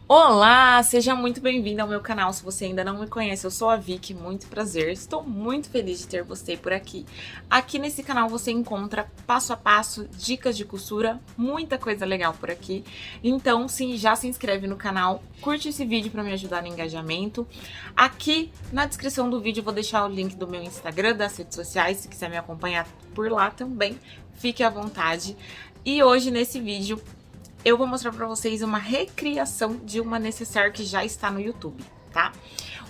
Olá, seja muito bem-vindo ao meu canal. Se você ainda não me conhece, eu sou a Vicky, muito prazer. Estou muito feliz de ter você por aqui. Aqui nesse canal você encontra passo a passo, dicas de costura, muita coisa legal por aqui. Então, sim, já se inscreve no canal, curte esse vídeo para me ajudar no engajamento. Aqui na descrição do vídeo eu vou deixar o link do meu Instagram, das redes sociais, se quiser me acompanhar por lá também, fique à vontade. E hoje nesse vídeo eu vou mostrar pra vocês uma recriação de uma necessaire que já está no YouTube, tá?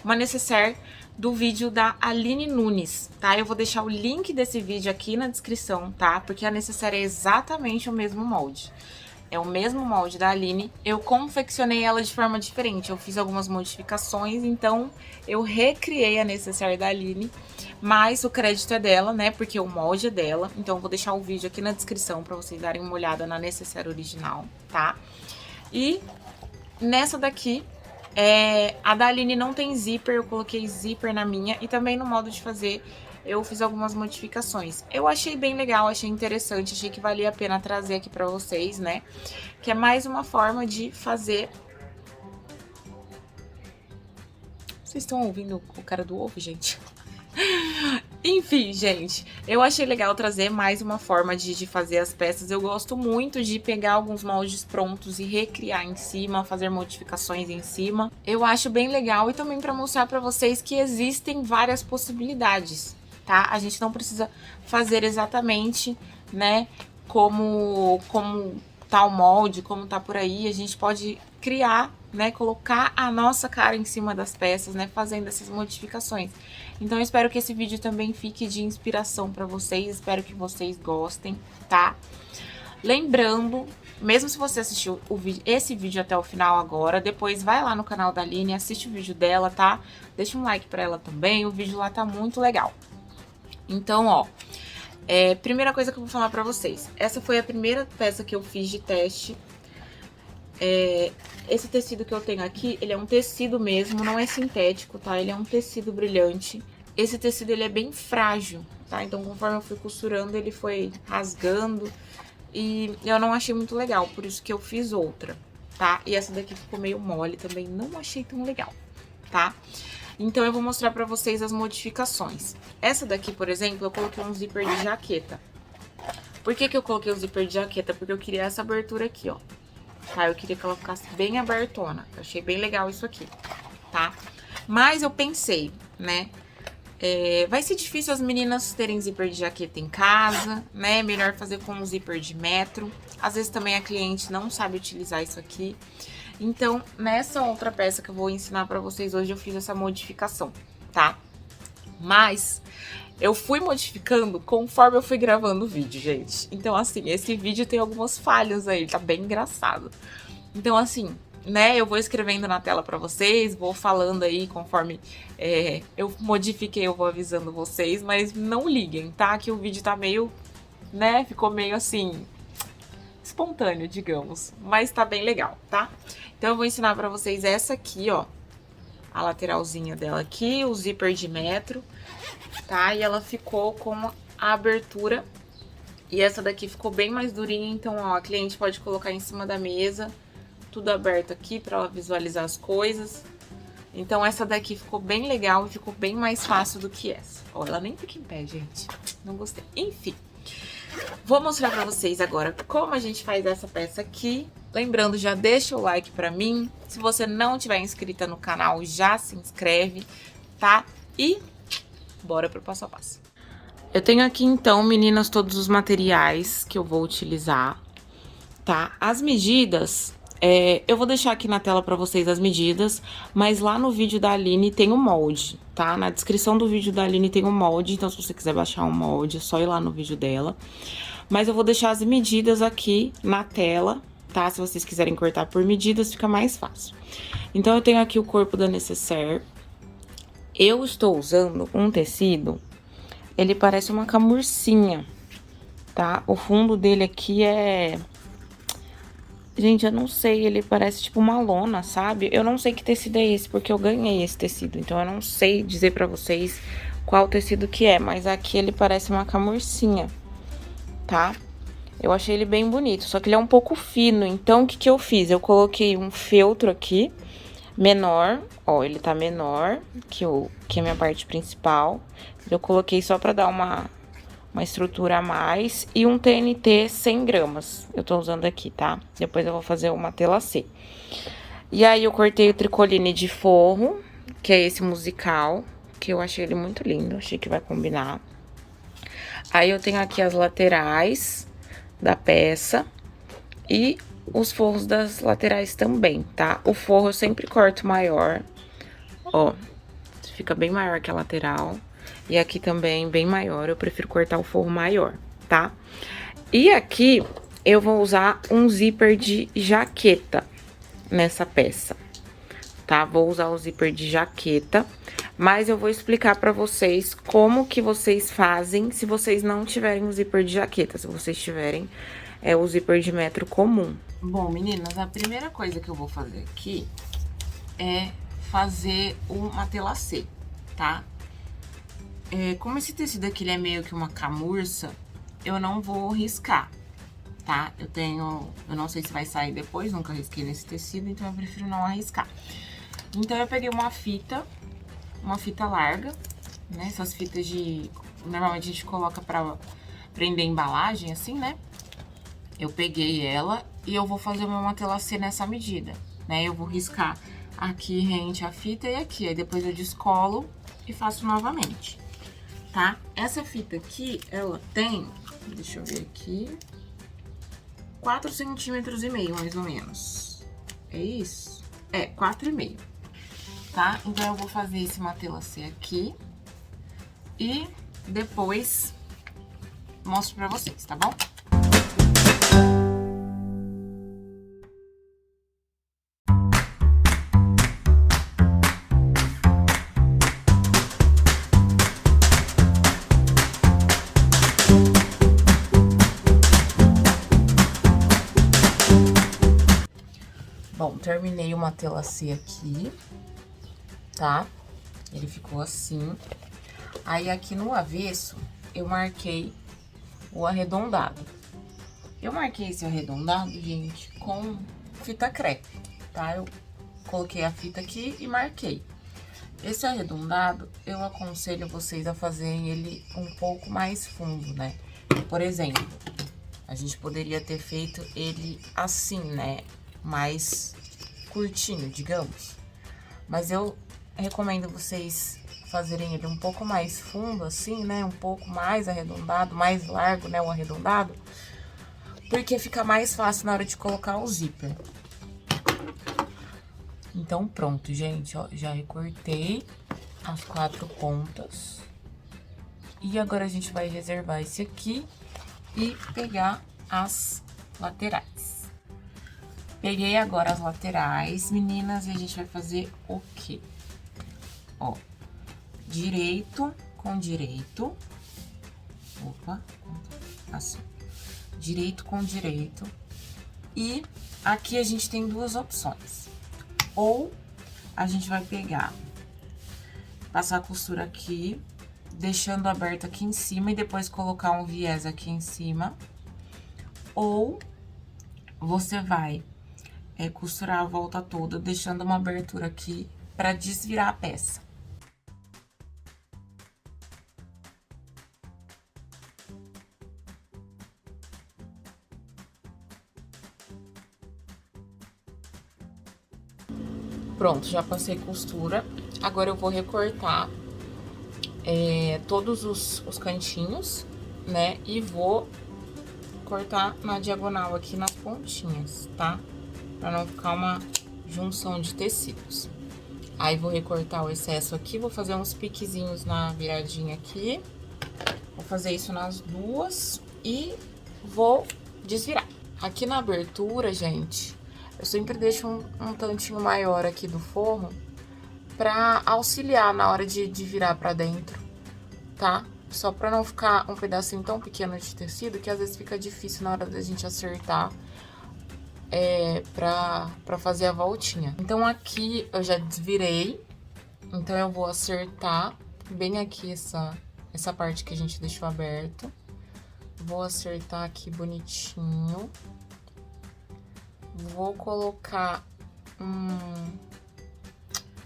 Uma necessaire do vídeo da Aline Nunes, tá? Eu vou deixar o link desse vídeo aqui na descrição, tá? Porque a necessaire é exatamente o mesmo molde. É o mesmo molde da Aline, eu confeccionei ela de forma diferente, eu fiz algumas modificações, então eu recriei a necessaire da Aline, mas o crédito é dela, né, porque o molde é dela, então eu vou deixar o vídeo aqui na descrição pra vocês darem uma olhada na necessaire original, tá? E nessa daqui, a da Aline não tem zíper, eu coloquei zíper na minha e também no modo de fazer eu fiz algumas modificações. Eu achei bem legal, achei interessante, achei que valia a pena trazer aqui pra vocês, né? Que é mais uma forma de fazer... Vocês estão ouvindo o cara do ovo, gente? Enfim, gente, eu achei legal trazer mais uma forma de fazer as peças. Eu gosto muito de pegar alguns moldes prontos e recriar em cima, fazer modificações em cima. Eu acho bem legal e também para mostrar para vocês que existem várias possibilidades, tá? A gente não precisa fazer exatamente, né, como tá o molde, como tá por aí. A gente pode criar, né, colocar a nossa cara em cima das peças, né, fazendo essas modificações. Então eu espero que esse vídeo também fique de inspiração para vocês, espero que vocês gostem, tá? Lembrando, mesmo se você assistiu esse vídeo até o final agora, depois vai lá no canal da Aline, assiste o vídeo dela, tá? Deixa um like pra ela também, o vídeo lá tá muito legal. Então, ó, primeira coisa que eu vou falar pra vocês. Essa foi a primeira peça que eu fiz de teste. Esse tecido que eu tenho aqui, ele é um tecido mesmo, não é sintético, tá? Ele é um tecido brilhante. Esse tecido, ele é bem frágil, tá? Então, conforme eu fui costurando, ele foi rasgando e eu não achei muito legal, por isso que eu fiz outra, tá? E essa daqui ficou meio mole também, não achei tão legal, tá? Então, eu vou mostrar pra vocês as modificações. Essa daqui, por exemplo, eu coloquei um zíper de jaqueta. Por que que eu coloquei o zíper de jaqueta? Porque eu queria essa abertura aqui, ó. Tá? Eu queria que ela ficasse bem abertona. Eu achei bem legal isso aqui, tá? Mas eu pensei, né? Vai ser difícil as meninas terem zíper de jaqueta em casa, né? Melhor fazer com um zíper de metro. Às vezes também a cliente não sabe utilizar isso aqui. Então, nessa outra peça que eu vou ensinar pra vocês hoje, eu fiz essa modificação, tá? Mas eu fui modificando conforme eu fui gravando o vídeo, gente. Então, assim, esse vídeo tem algumas falhas aí, tá bem engraçado. Então, assim, né, eu vou escrevendo na tela pra vocês, vou falando aí conforme eu modifiquei, eu vou avisando vocês, mas não liguem, tá? Que o vídeo tá meio, né, ficou meio assim, espontâneo, digamos. Mas tá bem legal, tá? Então, eu vou ensinar pra vocês essa aqui, ó. A lateralzinha dela aqui, o zíper de metro, tá? E ela ficou com a abertura. E essa daqui ficou bem mais durinha, então, ó, a cliente pode colocar em cima da mesa, tudo aberto aqui pra ela visualizar as coisas. Então, essa daqui ficou bem legal e ficou bem mais fácil do que essa. Ó, ela nem fica em pé, gente. Não gostei. Enfim, vou mostrar pra vocês agora como a gente faz essa peça aqui. Lembrando, já deixa o like pra mim. Se você não tiver inscrita no canal, já se inscreve, tá? E bora pro passo a passo. Eu tenho aqui, então, meninas, todos os materiais que eu vou utilizar, tá? As medidas, eu vou deixar aqui na tela pra vocês as medidas, mas lá no vídeo da Aline tem o molde, tá? Na descrição do vídeo da Aline tem o molde, então se você quiser baixar um molde, é só ir lá no vídeo dela. Mas eu vou deixar as medidas aqui na tela, tá? Se vocês quiserem cortar por medidas, fica mais fácil. Então, eu tenho aqui o corpo da necessaire. Eu estou usando um tecido, ele parece uma camurcinha, tá? O fundo dele aqui é... Gente, eu não sei, ele parece tipo uma lona, sabe? Eu não sei que tecido é esse, porque eu ganhei esse tecido. Então, eu não sei dizer pra vocês qual tecido que é, mas aqui ele parece uma camurcinha, tá? Eu achei ele bem bonito, só que ele é um pouco fino. Então, o que que eu fiz? Eu coloquei um feltro aqui, menor. Ó, ele tá menor que a minha parte principal. Eu coloquei só pra dar uma estrutura a mais. E um TNT 100 gramas. Eu tô usando aqui, tá? Depois eu vou fazer uma tela C. E aí, eu cortei o tricoline de forro, que é esse musical, que eu achei ele muito lindo. Achei que vai combinar. Aí, eu tenho aqui as laterais da peça e os forros das laterais também, tá? O forro eu sempre corto maior, ó, fica bem maior que a lateral. E aqui também bem maior, eu prefiro cortar o forro maior, tá? E aqui eu vou usar um zíper de jaqueta nessa peça, tá? Vou usar o zíper de jaqueta, mas eu vou explicar pra vocês como que vocês fazem se vocês não tiverem o zíper de jaqueta, se vocês tiverem o zíper de metro comum. Bom, meninas, a primeira coisa que eu vou fazer aqui é fazer uma tela C, tá? Como esse tecido aqui ele é meio que uma camurça, eu não vou riscar, tá? Eu não sei se vai sair depois, nunca risquei nesse tecido, então eu prefiro não arriscar. Então, eu peguei uma fita larga, né? Essas fitas normalmente a gente coloca pra prender embalagem, assim, né? Eu peguei ela e eu vou fazer uma tela C nessa medida, né? Eu vou riscar aqui rente a fita e aqui, aí depois eu descolo e faço novamente, tá? Essa fita aqui, ela tem, deixa eu ver aqui, 4,5 centímetros, mais ou menos. É isso? 4,5, tá? Então, eu vou fazer esse tela C aqui e depois mostro pra vocês, tá bom? Bom, terminei uma tela C aqui, tá? Ele ficou assim. Aí, aqui no avesso, eu marquei o arredondado. Eu marquei esse arredondado, gente, com fita crepe, tá? Eu coloquei a fita aqui e marquei. Esse arredondado, eu aconselho vocês a fazerem ele um pouco mais fundo, né? Por exemplo, a gente poderia ter feito ele assim, né? Mais curtinho, digamos. Mas eu recomendo vocês fazerem ele um pouco mais fundo, assim, né? Um pouco mais arredondado, mais largo, né? O arredondado. Porque fica mais fácil na hora de colocar o zíper. Então, pronto, gente, ó. Já recortei as 4 pontas. E agora a gente vai reservar esse aqui e pegar as laterais. Peguei agora as laterais, meninas, e a gente vai fazer o quê? Ó, direito com direito. Opa, assim. Direito com direito. E aqui a gente tem duas opções. Ou a gente vai pegar, passar a costura aqui, deixando aberto aqui em cima e depois colocar um viés aqui em cima. Ou você vai costurar a volta toda, deixando uma abertura aqui pra desvirar a peça. Pronto, já passei costura. Agora eu vou recortar todos os cantinhos, né? E vou cortar na diagonal aqui nas pontinhas, tá? Pra não ficar uma junção de tecidos. Aí, vou recortar o excesso aqui, vou fazer uns piquezinhos na viradinha aqui. Vou fazer isso nas duas e vou desvirar. Aqui na abertura, gente, eu sempre deixo um tantinho maior aqui do forro pra auxiliar na hora de virar pra dentro, tá? Só pra não ficar um pedacinho tão pequeno de tecido que às vezes fica difícil na hora da gente acertar pra fazer a voltinha. Então, aqui eu já desvirei, então eu vou acertar bem aqui essa parte que a gente deixou aberto. Vou acertar aqui bonitinho. Vou colocar um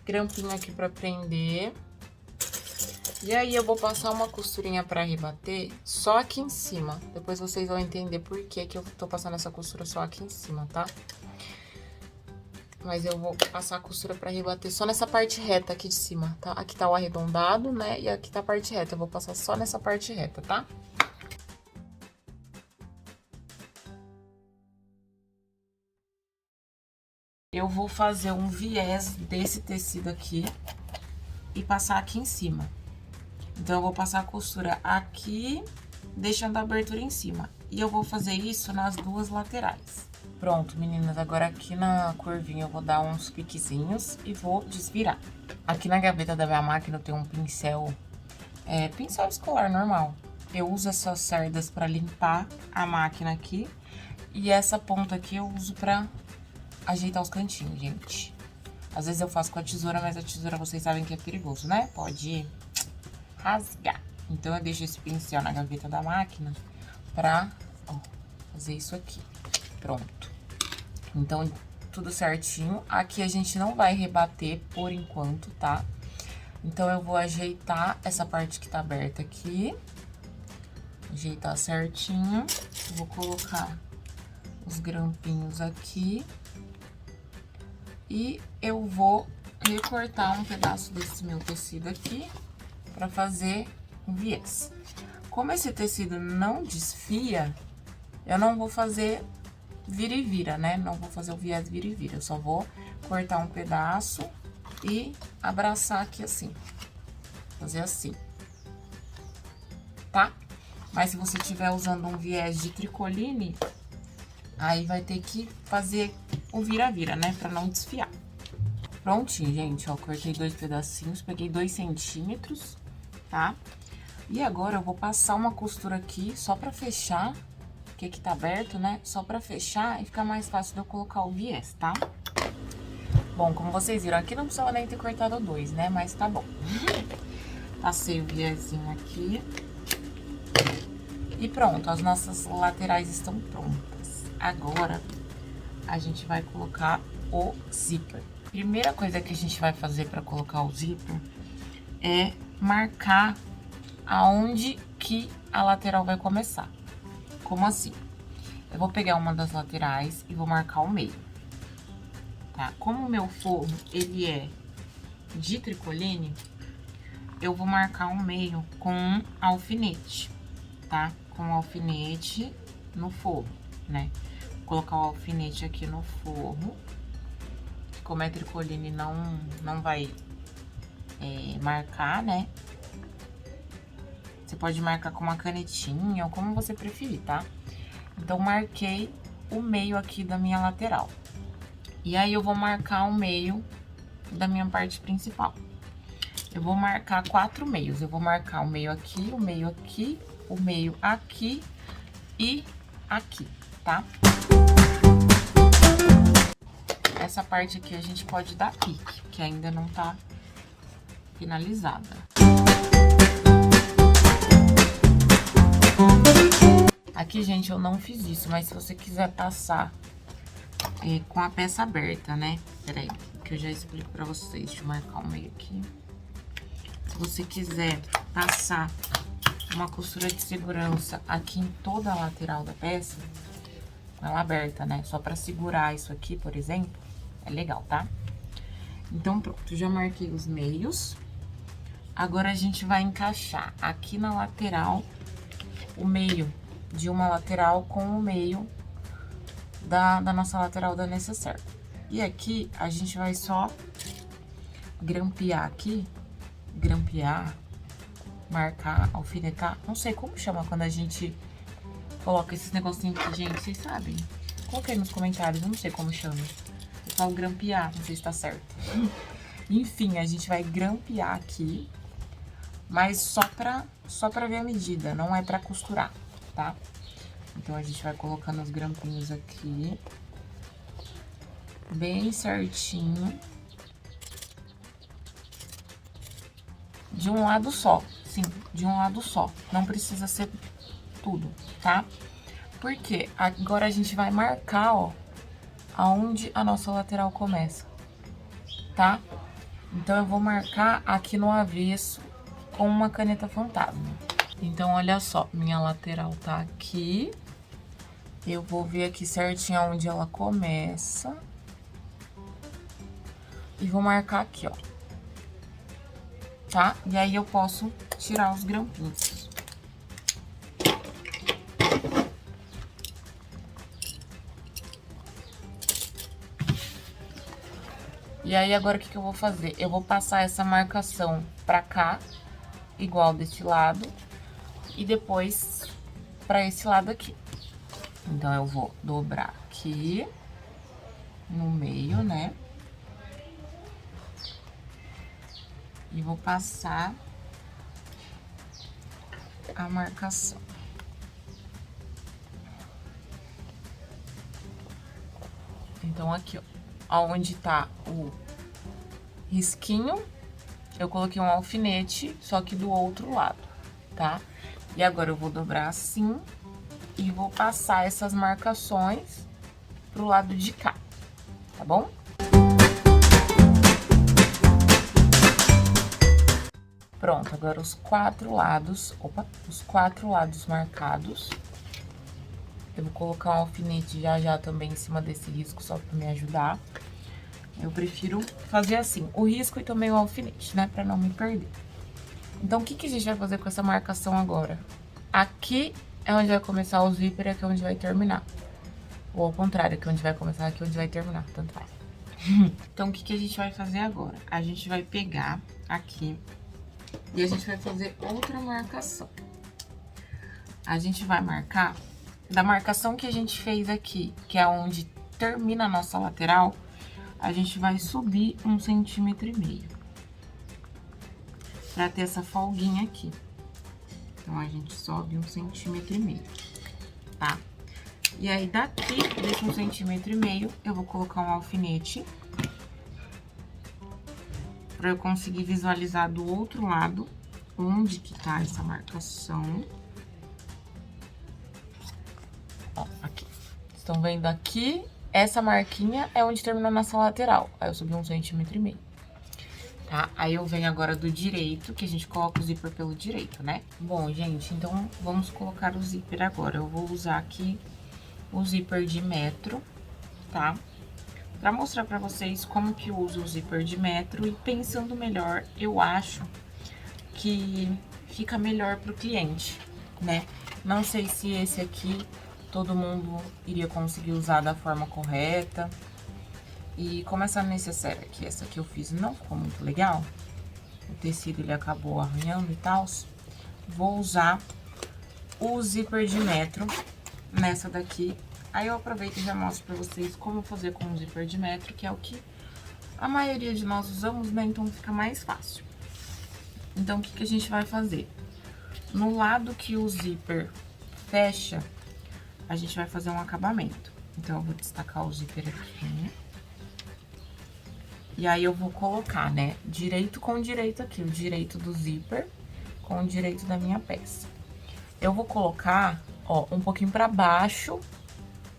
grampinho aqui pra prender. E aí, eu vou passar uma costurinha pra rebater só aqui em cima. Depois vocês vão entender por que eu tô passando essa costura só aqui em cima, tá? Mas eu vou passar a costura pra rebater só nessa parte reta aqui de cima, tá? Aqui tá o arredondado, né? E aqui tá a parte reta. Eu vou passar só nessa parte reta, tá? Eu vou fazer um viés desse tecido aqui e passar aqui em cima. Então, eu vou passar a costura aqui, deixando a abertura em cima. E eu vou fazer isso nas duas laterais. Pronto, meninas, agora aqui na curvinha eu vou dar uns piquezinhos e vou desvirar. Aqui na gaveta da minha máquina eu tenho um pincel, pincel escolar normal. Eu uso essas cerdas pra limpar a máquina aqui. E essa ponta aqui eu uso pra ajeitar os cantinhos, gente. Às vezes eu faço com a tesoura, mas a tesoura vocês sabem que é perigoso, né? Pode rasgar. Então, eu deixo esse pincel na gaveta da máquina pra, fazer isso aqui. Pronto. Então, tudo certinho. Aqui a gente não vai rebater por enquanto, tá? Então, eu vou ajeitar essa parte que tá aberta aqui. Ajeitar certinho. Vou colocar os grampinhos aqui. E eu vou recortar um pedaço desse meu tecido aqui pra fazer um viés. Como esse tecido não desfia, eu não vou fazer vira e vira, né? Não vou fazer o viés vira e vira. Eu só vou cortar um pedaço e abraçar aqui assim. Fazer assim. Tá? Mas se você estiver usando um viés de tricoline, aí vai ter que fazer o vira-vira, né? Pra não desfiar. Prontinho, gente, ó. Cortei 2 pedacinhos, peguei 2 centímetros, tá? E agora eu vou passar uma costura aqui só pra fechar, porque aqui tá aberto, né? Só pra fechar e ficar mais fácil de eu colocar o viés, tá? Bom, como vocês viram, aqui não precisava nem ter cortado 2, né? Mas tá bom. Passei o viésinho aqui. E pronto, as nossas laterais estão prontas. Agora, a gente vai colocar o zíper. Primeira coisa que a gente vai fazer pra colocar o zíper é marcar aonde que a lateral vai começar. Como assim? Eu vou pegar uma das laterais e vou marcar o meio, tá? Como o meu forro, ele é de tricoline, eu vou marcar um meio com um alfinete, tá? Com um alfinete no forro, né? Vou colocar o alfinete aqui no forro. Como é tricoline, não vai marcar, né? Você pode marcar com uma canetinha ou como você preferir, tá? Então, marquei o meio aqui da minha lateral. E aí, eu vou marcar o meio da minha parte principal. Eu vou marcar 4 meios. Eu vou marcar o meio aqui, o meio aqui, o meio aqui e aqui, tá? Essa parte aqui a gente pode dar pique, que ainda não tá finalizada. Aqui, gente, eu não fiz isso, mas se você quiser passar com a peça aberta, né? Peraí, que eu já explico pra vocês. Deixa eu marcar o meio aqui. Se você quiser passar uma costura de segurança aqui em toda a lateral da peça, com ela aberta, né? Só pra segurar isso aqui, por exemplo, é legal, tá? Então, pronto, já marquei os meios. Agora, a gente vai encaixar aqui na lateral o meio de uma lateral com o meio da nossa lateral da necessaire. E aqui, a gente vai só grampear aqui, marcar, alfinetar, não sei como chama quando a gente coloca esses negocinhos aqui, gente, vocês sabem? Coloquei nos comentários, eu não sei como chama. Eu falo grampear, não sei se tá certo. Enfim, a gente vai grampear aqui, mas só pra ver a medida, não é pra costurar, tá? Então, a gente vai colocando os grampinhos aqui, bem certinho. De um lado só, sim, de um lado só. Não precisa ser tudo, tá? Porque agora a gente vai marcar, ó, aonde a nossa lateral começa, tá? Então, eu vou marcar aqui no avesso com uma caneta fantasma. Então, olha só, minha lateral tá aqui. Eu vou ver aqui certinho onde ela começa. E vou marcar aqui, ó. Tá? E aí, eu posso tirar os grampinhos. E aí, agora, o que eu vou fazer? Eu vou passar essa marcação pra cá, igual desse lado, e depois pra esse lado aqui. Então, eu vou dobrar aqui, no meio, né? E vou passar a marcação. Então, aqui, ó, aonde tá o risquinho, eu coloquei um alfinete, só que do outro lado, tá? E agora eu vou dobrar assim e vou passar essas marcações pro lado de cá, tá bom? Pronto, agora os 4 lados, os 4 lados marcados. Eu vou colocar um alfinete já também em cima desse risco, só pra me ajudar. Eu prefiro fazer assim, o risco e também o alfinete, né? Pra não me perder. Então, o que a gente vai fazer com essa marcação agora? Aqui é onde vai começar o zíper e aqui é onde vai terminar. Ou ao contrário, aqui é onde vai começar, aqui é onde vai terminar, tanto faz. Então, o que a gente vai fazer agora? A gente vai pegar aqui e a gente vai fazer outra marcação. A gente vai marcar da marcação que a gente fez aqui, que é onde termina a nossa lateral, a gente vai subir 1,5 centímetros. Pra ter essa folguinha aqui. Então, a gente sobe 1,5 centímetros, tá? E aí, daqui desse 1,5 centímetros, eu vou colocar um alfinete. Pra eu conseguir visualizar do outro lado onde que tá essa marcação. Ó, aqui. Estão vendo aqui? Essa marquinha é onde termina a nossa lateral. Aí eu subi 1,5 centímetros. Tá? Aí eu venho agora do direito, que a gente coloca o zíper pelo direito, né? Bom, gente, então vamos colocar o zíper agora. Eu vou usar aqui o zíper de metro, tá? Pra mostrar pra vocês como que eu uso o zíper de metro e pensando melhor, eu acho que fica melhor pro cliente, né? Não sei se esse aqui todo mundo iria conseguir usar da forma correta. E como essa necessaire aqui, essa que eu fiz não ficou muito legal, o tecido ele acabou arranhando e tal, vou usar o zíper de metro nessa daqui. Aí eu aproveito e já mostro pra vocês como fazer com o zíper de metro, que é o que a maioria de nós usamos, né? Então fica mais fácil. Então, o que a gente vai fazer? No lado que o zíper fecha, a gente vai fazer um acabamento. Então, eu vou destacar o zíper aqui. E aí, eu vou colocar, né, direito com direito aqui, o direito do zíper com o direito da minha peça. Eu vou colocar, ó, um pouquinho pra baixo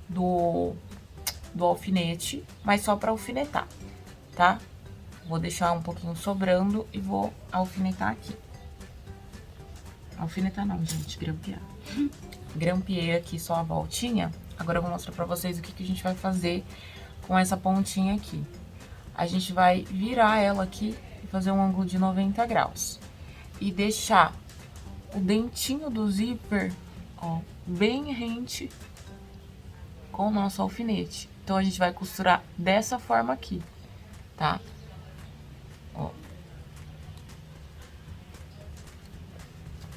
do alfinete, mas só pra alfinetar, tá? Vou deixar um pouquinho sobrando e vou alfinetar aqui. Alfinetar não, gente, grampear. Grampeei aqui só a voltinha. Agora eu vou mostrar pra vocês o que a gente vai fazer com essa pontinha aqui. A gente vai virar ela aqui e fazer um ângulo de 90 graus. E deixar o dentinho do zíper, ó, bem rente com o nosso alfinete. Então, a gente vai costurar dessa forma aqui, tá? Ó.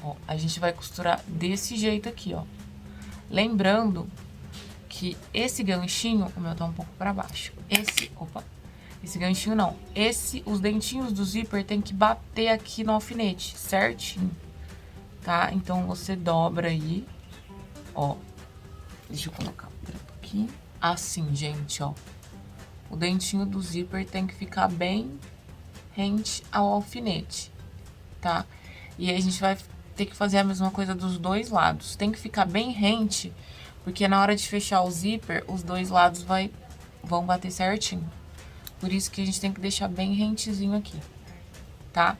Ó, a gente vai costurar desse jeito aqui, ó. Lembrando que esse ganchinho, o meu tá um pouco pra baixo. Esse ganchinho não. Os dentinhos do zíper tem que bater aqui no alfinete, certinho, tá? Então, você dobra aí, ó. Deixa eu colocar o grampo aqui. Assim, gente, ó. O dentinho do zíper tem que ficar bem rente ao alfinete, tá? E aí, a gente vai ter que fazer a mesma coisa dos dois lados. Tem que ficar bem rente, porque na hora de fechar o zíper, os dois lados vão bater certinho. Por isso que a gente tem que deixar bem rentezinho aqui, tá?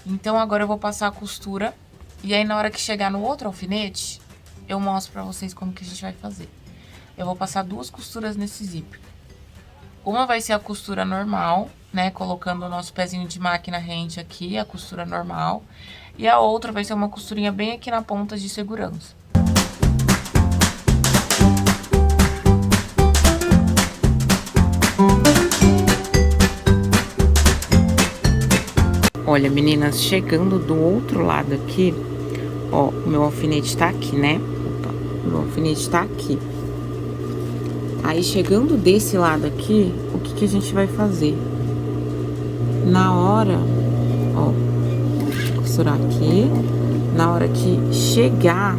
Então, agora eu vou passar a costura. E aí, na hora que chegar no outro alfinete, eu mostro pra vocês como que a gente vai fazer. Eu vou passar 2 costuras nesse zíper. Uma vai ser a costura normal, né? Colocando o nosso pezinho de máquina rente aqui, a costura normal. E a outra vai ser uma costurinha bem aqui na ponta de segurança. Olha, meninas, chegando do outro lado aqui, ó, o meu alfinete tá aqui, né? Opa, o meu alfinete tá aqui. Aí, chegando desse lado aqui, o que que a gente vai fazer? Na hora, ó, vou costurar aqui. Na hora que chegar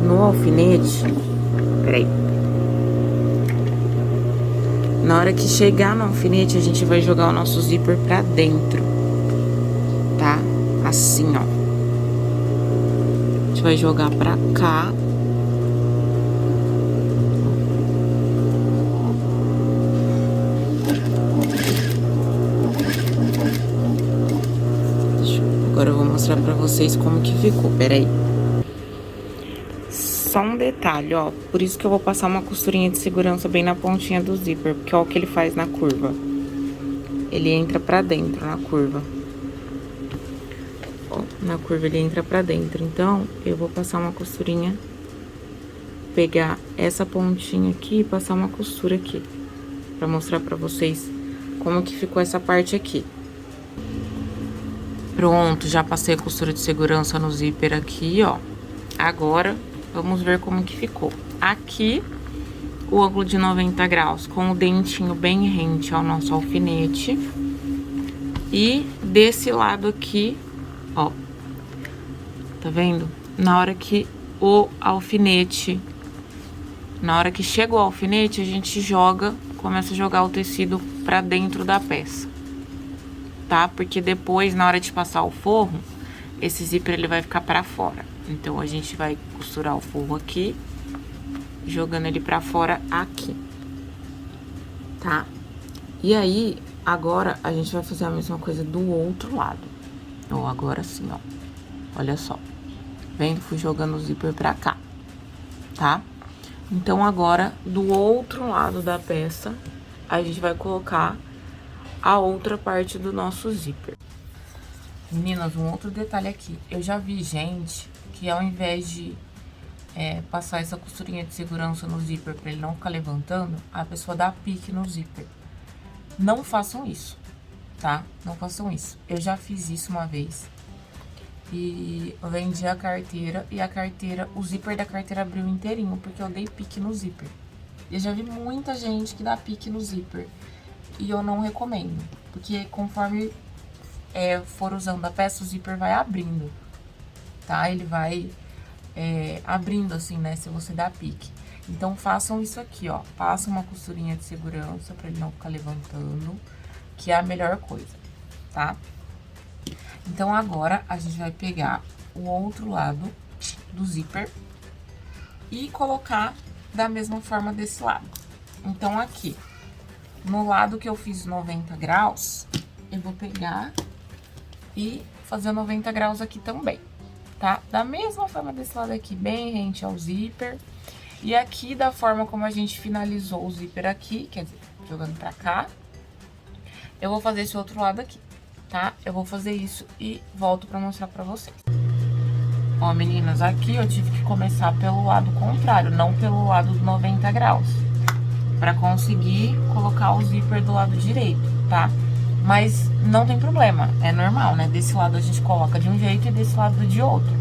no alfinete, peraí. Na hora que chegar no alfinete, a gente vai jogar o nosso zíper pra dentro, tá? Assim, ó. A gente vai jogar pra cá. Agora eu vou mostrar pra vocês como que ficou, peraí. Só um detalhe, ó, por isso que eu vou passar uma costurinha de segurança bem na pontinha do zíper, porque ó o que ele faz na curva. Ele entra pra dentro na curva. Ó, na curva ele entra pra dentro, então eu vou passar uma costurinha, pegar essa pontinha aqui e passar uma costura aqui, pra mostrar pra vocês como que ficou essa parte aqui. Pronto, já passei a costura de segurança no zíper aqui, ó. Agora, vamos ver como que ficou. Aqui, o ângulo de 90 graus, com o dentinho bem rente ao nosso alfinete. E desse lado aqui, ó. Tá vendo? Na hora que o alfinete... Na hora que chega o alfinete, a gente começa a jogar o tecido pra dentro da peça. Tá? Porque depois, na hora de passar o forro, esse zíper ele vai ficar pra fora. Então, a gente vai costurar o forro aqui, jogando ele pra fora aqui, tá? E aí, agora, a gente vai fazer a mesma coisa do outro lado. Ó, agora sim, ó. Olha só. Vendo? Fui jogando o zíper pra cá, tá? Então, agora, do outro lado da peça, a gente vai colocar a outra parte do nosso zíper. Meninas, um outro detalhe aqui. Eu já vi gente que ao invés de passar essa costurinha de segurança no zíper pra ele não ficar levantando, a pessoa dá pique no zíper. Não façam isso, tá? Não façam isso. Eu já fiz isso uma vez. E eu vendi a carteira e o zíper da carteira abriu inteirinho, porque eu dei pique no zíper. Eu já vi muita gente que dá pique no zíper. E eu não recomendo, porque conforme for usando a peça, o zíper vai abrindo, tá? Ele vai abrindo assim, né, se você dá pique. Então, façam isso aqui, ó. Passa uma costurinha de segurança pra ele não ficar levantando, que é a melhor coisa, tá? Então, agora, a gente vai pegar o outro lado do zíper e colocar da mesma forma desse lado. Então, aqui... No lado que eu fiz 90 graus, eu vou pegar e fazer 90 graus aqui também, tá? Da mesma forma desse lado aqui, bem rente ao zíper. E aqui, da forma como a gente finalizou o zíper aqui, quer dizer, jogando pra cá, eu vou fazer esse outro lado aqui, tá? Eu vou fazer isso e volto pra mostrar pra vocês. Ó, meninas, aqui eu tive que começar pelo lado contrário, não pelo lado do 90 graus. Pra conseguir colocar o zíper do lado direito, tá? Mas não tem problema, é normal, né? Desse lado a gente coloca de um jeito e desse lado de outro.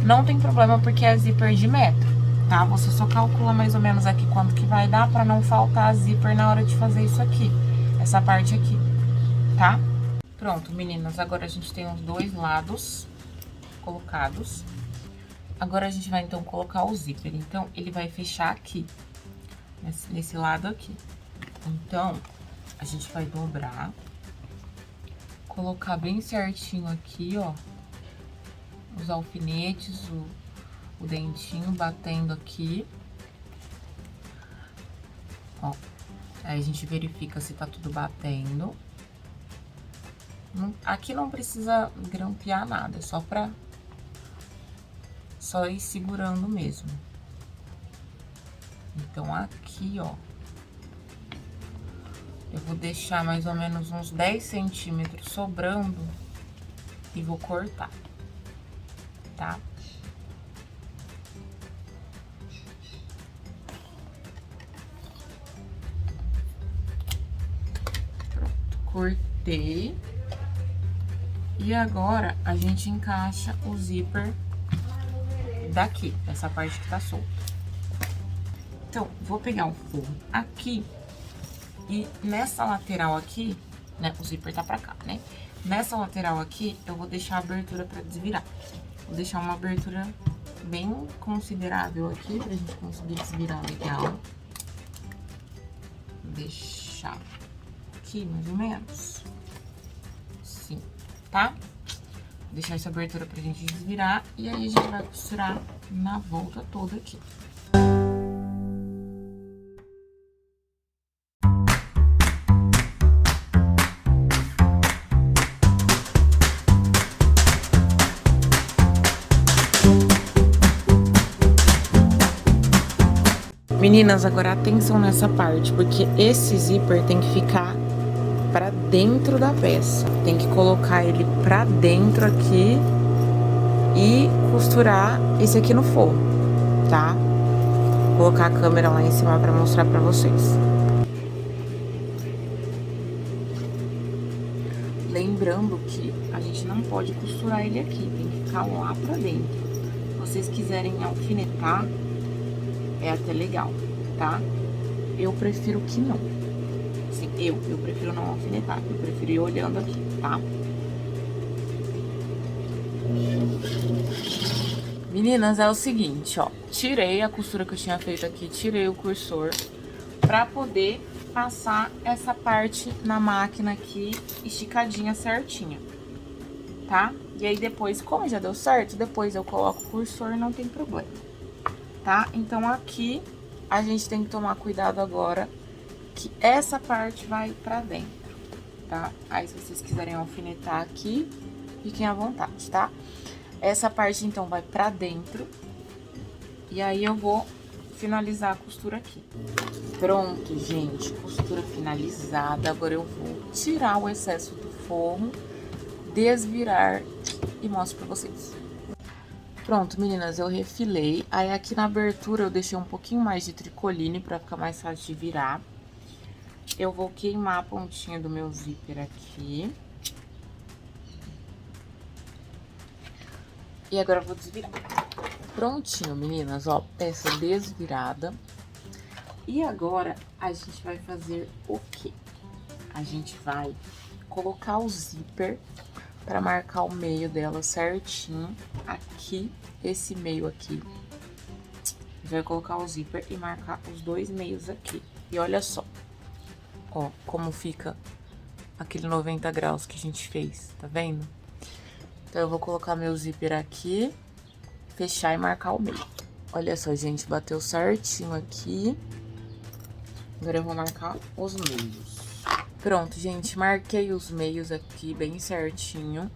Não tem problema porque é zíper de metro, tá? Você só calcula mais ou menos aqui quanto que vai dar pra não faltar zíper na hora de fazer isso aqui. Essa parte aqui, tá? Pronto, meninas, agora a gente tem os dois lados colocados. Agora a gente vai, então, colocar o zíper. Então, ele vai fechar aqui. Nesse lado aqui. Então, a gente vai dobrar, colocar bem certinho aqui, ó, os alfinetes, o dentinho batendo aqui. Ó, aí a gente verifica se tá tudo batendo. Aqui não precisa grampear nada, é só ir segurando mesmo. Então, aqui, ó, eu vou deixar mais ou menos uns 10 centímetros sobrando e vou cortar, tá? Pronto, cortei. E agora, a gente encaixa o zíper daqui, essa parte que tá solta. Então, vou pegar o forro aqui e nessa lateral aqui, né, o zíper tá pra cá, né? Nessa lateral aqui, eu vou deixar a abertura pra desvirar. Vou deixar uma abertura bem considerável aqui, pra gente conseguir desvirar legal. Vou deixar aqui, mais ou menos. Assim, tá? Vou deixar essa abertura pra gente desvirar e aí a gente vai costurar na volta toda aqui. Meninas, agora atenção nessa parte, porque esse zíper tem que ficar pra dentro da peça. Tem que colocar ele pra dentro aqui e costurar esse aqui no forro, tá? Vou colocar a câmera lá em cima pra mostrar pra vocês. Lembrando que a gente não pode costurar ele aqui, tem que ficar lá pra dentro. Se vocês quiserem alfinetar, é até legal, tá? Eu prefiro que não. Assim, eu prefiro não alfinetar, eu prefiro ir olhando aqui, tá? Meninas, é o seguinte, ó. Tirei a costura que eu tinha feito aqui, tirei o cursor pra poder passar essa parte na máquina aqui, esticadinha certinha, tá? E aí depois, como já deu certo, depois eu coloco o cursor e não tem problema, tá? Então aqui a gente tem que tomar cuidado agora que essa parte vai pra dentro, tá? Aí se vocês quiserem alfinetar aqui, fiquem à vontade, tá? Essa parte então vai pra dentro e aí eu vou finalizar a costura aqui. Pronto, gente, costura finalizada. Agora eu vou tirar o excesso do forro, desvirar e mostro pra vocês. Pronto, meninas, eu refilei. Aí aqui na abertura eu deixei um pouquinho mais de tricoline pra ficar mais fácil de virar. Eu vou queimar a pontinha do meu zíper aqui. E agora eu vou desvirar. Prontinho, meninas, ó, peça desvirada. E agora a gente vai fazer o quê? A gente vai colocar o zíper pra marcar o meio dela certinho. Aqui, esse meio aqui. A gente vai colocar o zíper e marcar os dois meios aqui. E olha só, ó, como fica aquele 90 graus que a gente fez, tá vendo? Então, eu vou colocar meu zíper aqui, fechar e marcar o meio. Olha só, gente, bateu certinho aqui. Agora eu vou marcar os meios. Pronto, gente, marquei os meios aqui bem certinho.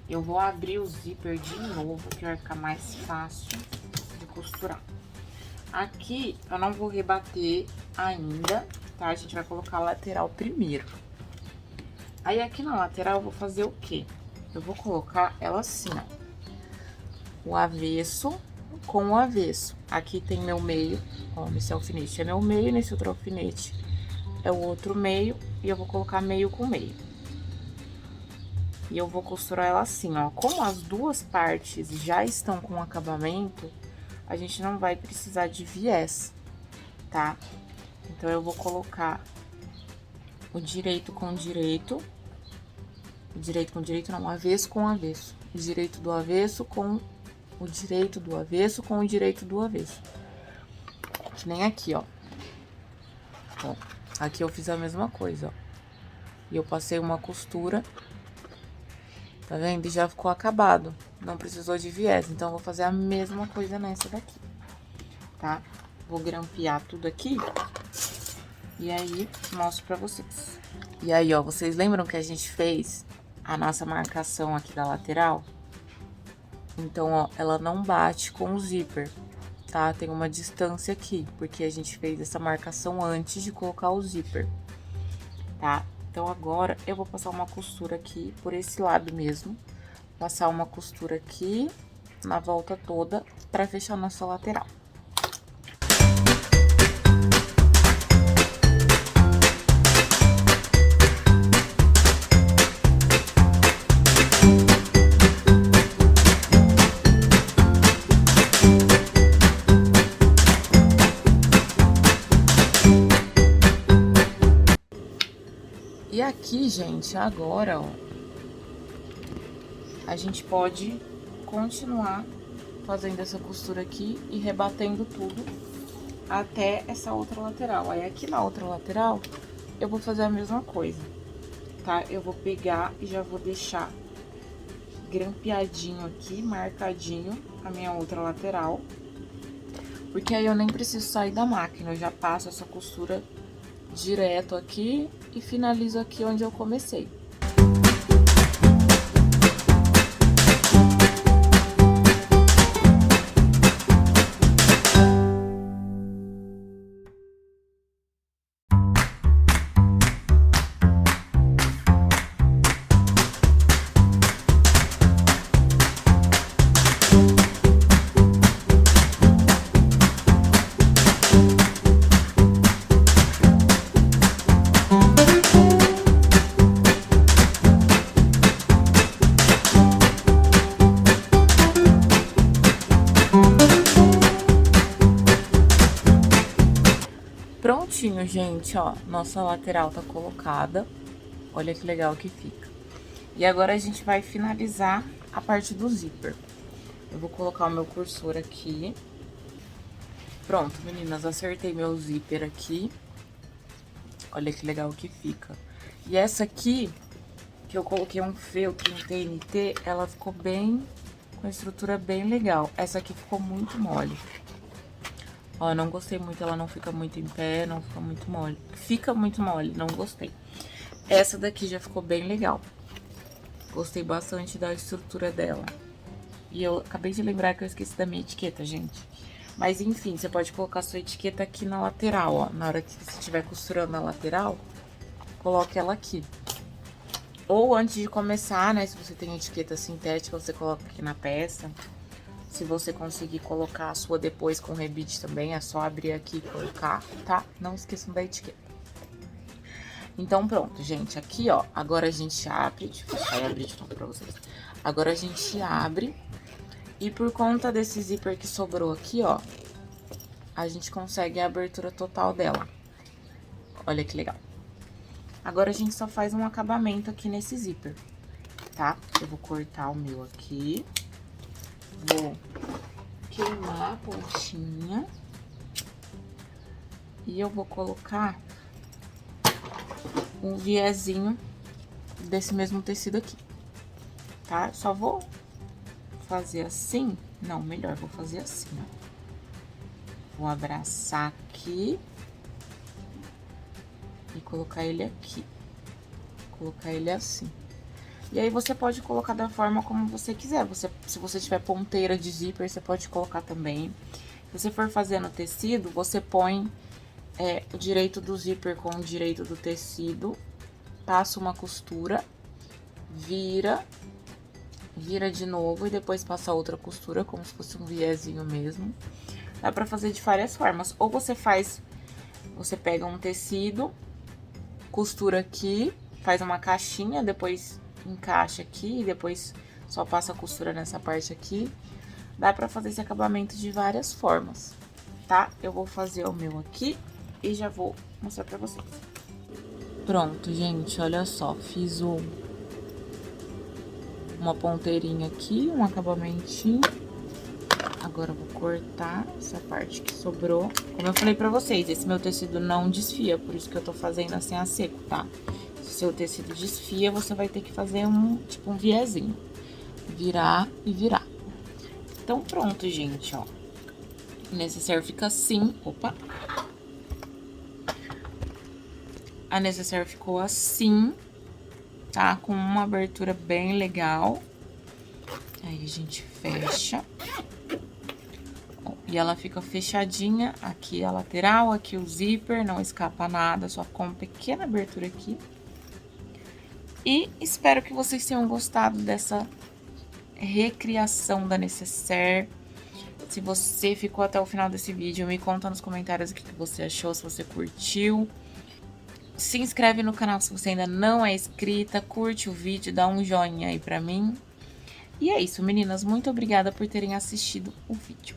Eu vou abrir o zíper de novo, que vai ficar mais fácil de costurar. Aqui, eu não vou rebater ainda, tá? A gente vai colocar a lateral primeiro. Aí, aqui na lateral, eu vou fazer o quê? Eu vou colocar ela assim, ó. O avesso com o avesso. Aqui tem meu meio, ó, nesse alfinete é meu meio, nesse outro alfinete é o outro meio, e eu vou colocar meio com meio. E eu vou costurar ela assim, ó. Como as duas partes já estão com acabamento, a gente não vai precisar de viés, tá? Então, eu vou colocar o direito com direito. Direito com direito, não, avesso com avesso. O direito do avesso com o direito do avesso com o direito do avesso. Que nem aqui, ó. Ó, aqui eu fiz a mesma coisa, ó. E eu passei uma costura, tá vendo? E já ficou acabado. não precisou de viés. Então, eu vou fazer a mesma coisa nessa daqui, tá? Vou grampear tudo aqui e aí mostro pra vocês. E aí, ó, vocês lembram que a gente fez a nossa marcação aqui da lateral? Então, ó, ela não bate com o zíper, tá? Tem uma distância aqui, porque a gente fez essa marcação antes de colocar o zíper, tá? Então, agora, eu vou passar uma costura aqui por esse lado mesmo. Passar uma costura aqui na volta toda pra fechar nossa lateral. E aqui, gente, agora, ó, a gente pode continuar fazendo essa costura aqui e rebatendo tudo até essa outra lateral. Aí, aqui na outra lateral, eu vou fazer a mesma coisa, tá? Eu vou pegar e já vou deixar grampeadinho aqui, marcadinho a minha outra lateral. Porque aí eu nem preciso sair da máquina, eu já passo essa costura direto aqui e finalizo aqui onde eu comecei. Prontinho, gente, ó, nossa lateral tá colocada. Olha que legal que fica. E agora a gente vai finalizar a parte do zíper. Eu vou colocar o meu cursor aqui. Pronto, meninas, acertei meu zíper aqui. Olha que legal que fica. E essa aqui, que eu coloquei um feltro em TNT, ela ficou bem, com a estrutura bem legal. Essa aqui ficou muito mole. Ó, não gostei muito, ela não fica muito em pé, não fica muito mole. Fica muito mole, não gostei. Essa daqui já ficou bem legal. Gostei bastante da estrutura dela. E eu acabei de lembrar que eu esqueci da minha etiqueta, gente. Mas enfim, você pode colocar a sua etiqueta aqui na lateral, ó. Na hora que você estiver costurando a lateral, coloque ela aqui. Ou antes de começar, né, se você tem etiqueta sintética, você coloca aqui na peça. Se você conseguir colocar a sua depois com rebite também, é só abrir aqui e colocar, tá? Não esqueçam da etiqueta. Então, pronto, gente. Aqui, ó, agora a gente abre. Deixa eu fechar e abrir de novo pra vocês. Agora a gente abre. E por conta desse zíper que sobrou aqui, ó, a gente consegue a abertura total dela. Olha que legal. Agora a gente só faz um acabamento aqui nesse zíper, tá? Eu vou cortar o meu aqui. Vou queimar a pontinha. E eu vou colocar um viezinho desse mesmo tecido aqui, tá? Só vou fazer assim. Não, melhor, vou fazer assim, ó. Vou abraçar aqui. E colocar ele aqui. Colocar ele assim. E aí, você pode colocar da forma como você quiser. Se você tiver ponteira de zíper, você pode colocar também. Se você for fazer no tecido, você põe o direito do zíper com o direito do tecido. Passa uma costura. Vira de novo e depois passa outra costura, como se fosse um viezinho mesmo. Dá pra fazer de várias formas. Ou você pega um tecido, costura aqui, faz uma caixinha, depois encaixa aqui e depois só passa a costura nessa parte aqui. Dá pra fazer esse acabamento de várias formas, tá? Eu vou fazer o meu aqui e já vou mostrar pra vocês. Pronto, gente, olha só, fiz uma ponteirinha aqui, um acabamentinho. Agora eu vou cortar essa parte que sobrou. Como eu falei pra vocês, esse meu tecido não desfia, por isso que eu tô fazendo assim a seco, tá? Se o seu tecido desfia, você vai ter que fazer tipo um viezinho. virar e virar. Então, pronto, gente, ó. O necessaire fica assim. Opa! A necessaire ficou assim, tá? Com uma abertura bem legal. Aí a gente fecha. Ó, e ela fica fechadinha. Aqui a lateral, aqui o zíper, não escapa nada, só com uma pequena abertura aqui. E espero que vocês tenham gostado dessa recriação da necessaire. Se você ficou até o final desse vídeo, me conta nos comentários o que você achou, se você curtiu. Se inscreve no canal se você ainda não é inscrita, curte o vídeo, dá um joinha aí pra mim. E é isso, meninas. Muito obrigada por terem assistido o vídeo.